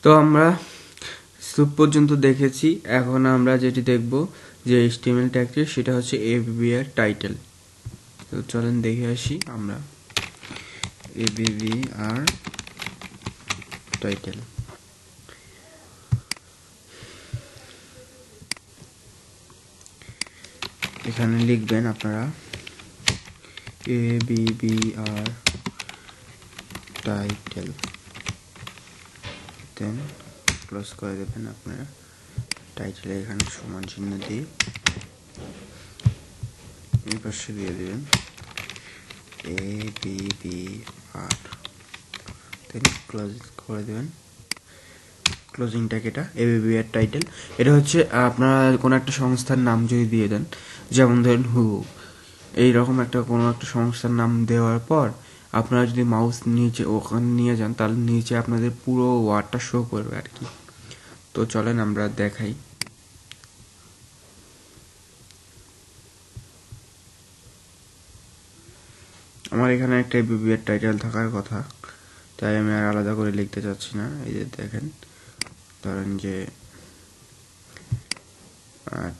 তো আমরা সুপ পর্যন্ত দেখেছি। এখন আমরা যেটি দেখব যে HTML ট্যাগটি, সেটা হচ্ছে ABBR টাইটেল। তো চলেন দেখে আসি আমরা ABBR টাইটেল। এখানে লিখবেন আপনারা ABBR টাইটেল, দেন ক্লোজ করে দেবেন আপনারা। টাইটেল এখানে সমান চিহ্ন দিয়ে এই পাশে দিয়ে দেবেন ABBR, দেন ক্লোজ করে দেবেন। ক্লোজিং ট্যাগ এটা ABBR টাইটেল। এটা হচ্ছে আপনারা কোনো একটা সংস্থার নাম যদি দিয়ে দেন, যেমন ধরেন হু, এইরকম কোনো একটা সংস্থার নাম দেওয়ার পর আপনারা যদি মাউস নিচে ওখানে নিয়ে যান, তাহলে নিচে আপনাদের পুরো ওয়ার্ডটা শো করবে আর কি। তো চলেন আমরা দেখাই। আমার এখানে একটা ABBR টাইটেল থাকার কথা, তাই আমি আর আলাদা করে লিখতে চাচ্ছি না। এই যে দেখেন, ধরেন যে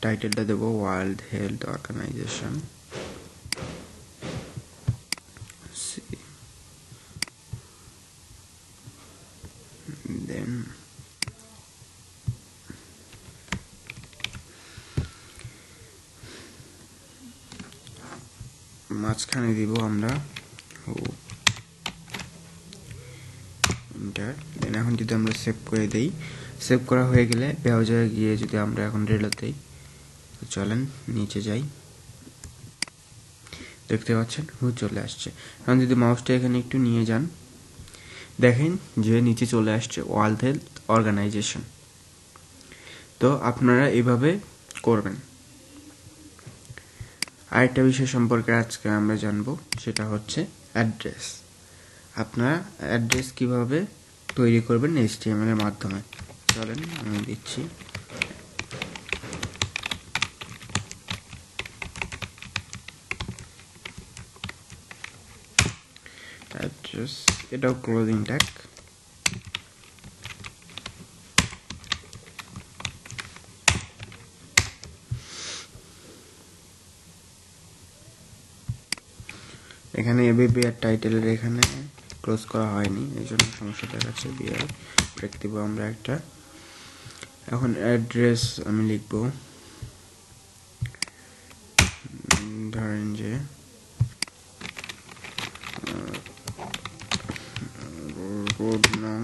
টাইটেলটা দেব ওয়ার্ল্ড হেলথ অর্গানাইজেশন। দেন মাঝখানে দিব আমরা এন্টার। দেন এখন যদি আমরা সেভ করে দেই, সেভ করা হয়ে গেলে ব্রাউজারে গিয়ে যদি আমরা এখন রিলোড দেই, তো চলেন নিচে যাই, দেখতে পাচ্ছেন হু চলে আসছে। এখন যদি মাউসটা এখানে একটু নিয়ে যান, দেখেন যে নিচে চলে আসছে ওয়ার্ল্ড হেলথ অর্গানাইজেশন। তো আপনারা এইভাবে করবেন। আরেকটা বিষয় সম্পর্কে আজকে আমরা জানবো, সেটা হচ্ছে অ্যাড্রেস। আপনারা অ্যাড্রেস কিভাবে তৈরি করবেন HTML এর মাধ্যমে। চলেন আমি দিচ্ছি। অ্যাড্রেস, এটাও ক্লোজিং ট্যাগ। এখানে ABBR টাইটেলের এখানে ক্লোজ করা হয়নি, এই জন্য সমস্যা দেখাচ্ছে। বিআর ব্রেক দিব আমরা একটা। এখন অ্যাড্রেস আমি লিখব, ধরেন যে রোড নং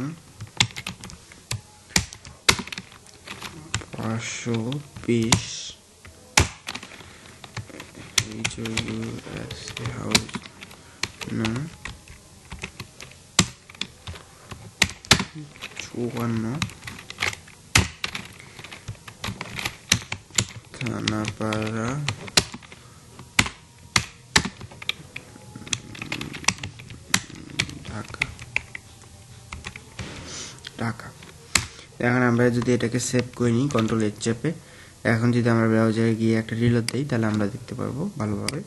520 HOUS হাউস নং 54 থানাপাড়া ঢাকা। এখন আমরা যদি এটাকে সেভ করে নিই Ctrl+H চেপে, এখন যদি আমরা ব্রাউজারে গিয়ে একটা রিলোড দেই, তাহলে আমরা দেখতে পারবো ভালোভাবে।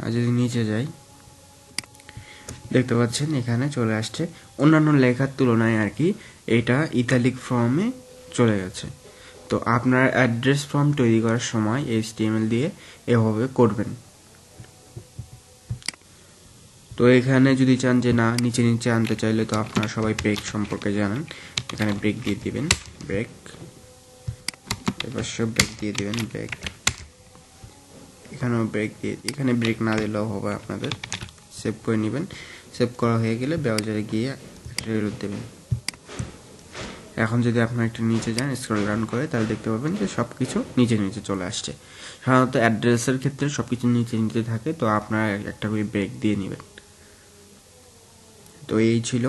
আর যদি নিচে যাই, দেখতে পাচ্ছেন এখানে চলে আসছে। অন্যান্য লেখার তুলনায় আর কি এটা ইতালিক ফর্মে চলে গেছে। তো আপনার অ্যাড্রেস ফর্ম তৈরি করার সময় HTML দিয়ে এভাবে করবেন। তো এখানে যদি চান যে না নিচে নিচে আনতে চাইলে, তো আপনারা সবাই ব্রেক সম্পর্কে জানেন। এখানে ব্রেক দিয়ে দিবেন, ব্রেক, এবার সব ব্রেক দিয়ে দিবেন, ব্রেক, এখানেও ব্রেক দিয়ে, এখানে ব্রেক না দিলেও হবে আপনাদের। সেভ করে নেবেন। সেভ করা হয়ে গেলে ব্রাউজারে গিয়ে রিলোড দেবেন। এখন যদি আপনারা একটু নিচে যান, স্ক্রল ডাউন করে, তাহলে দেখতে পাবেন যে সবকিছু নিচে নিচে চলে আসছে। সাধারণত অ্যাড্রেসের ক্ষেত্রে সবকিছু নিচে নিচে থাকে, তো আপনারা একটা করে ব্রেক দিয়ে নেবেন। তো এই ছিল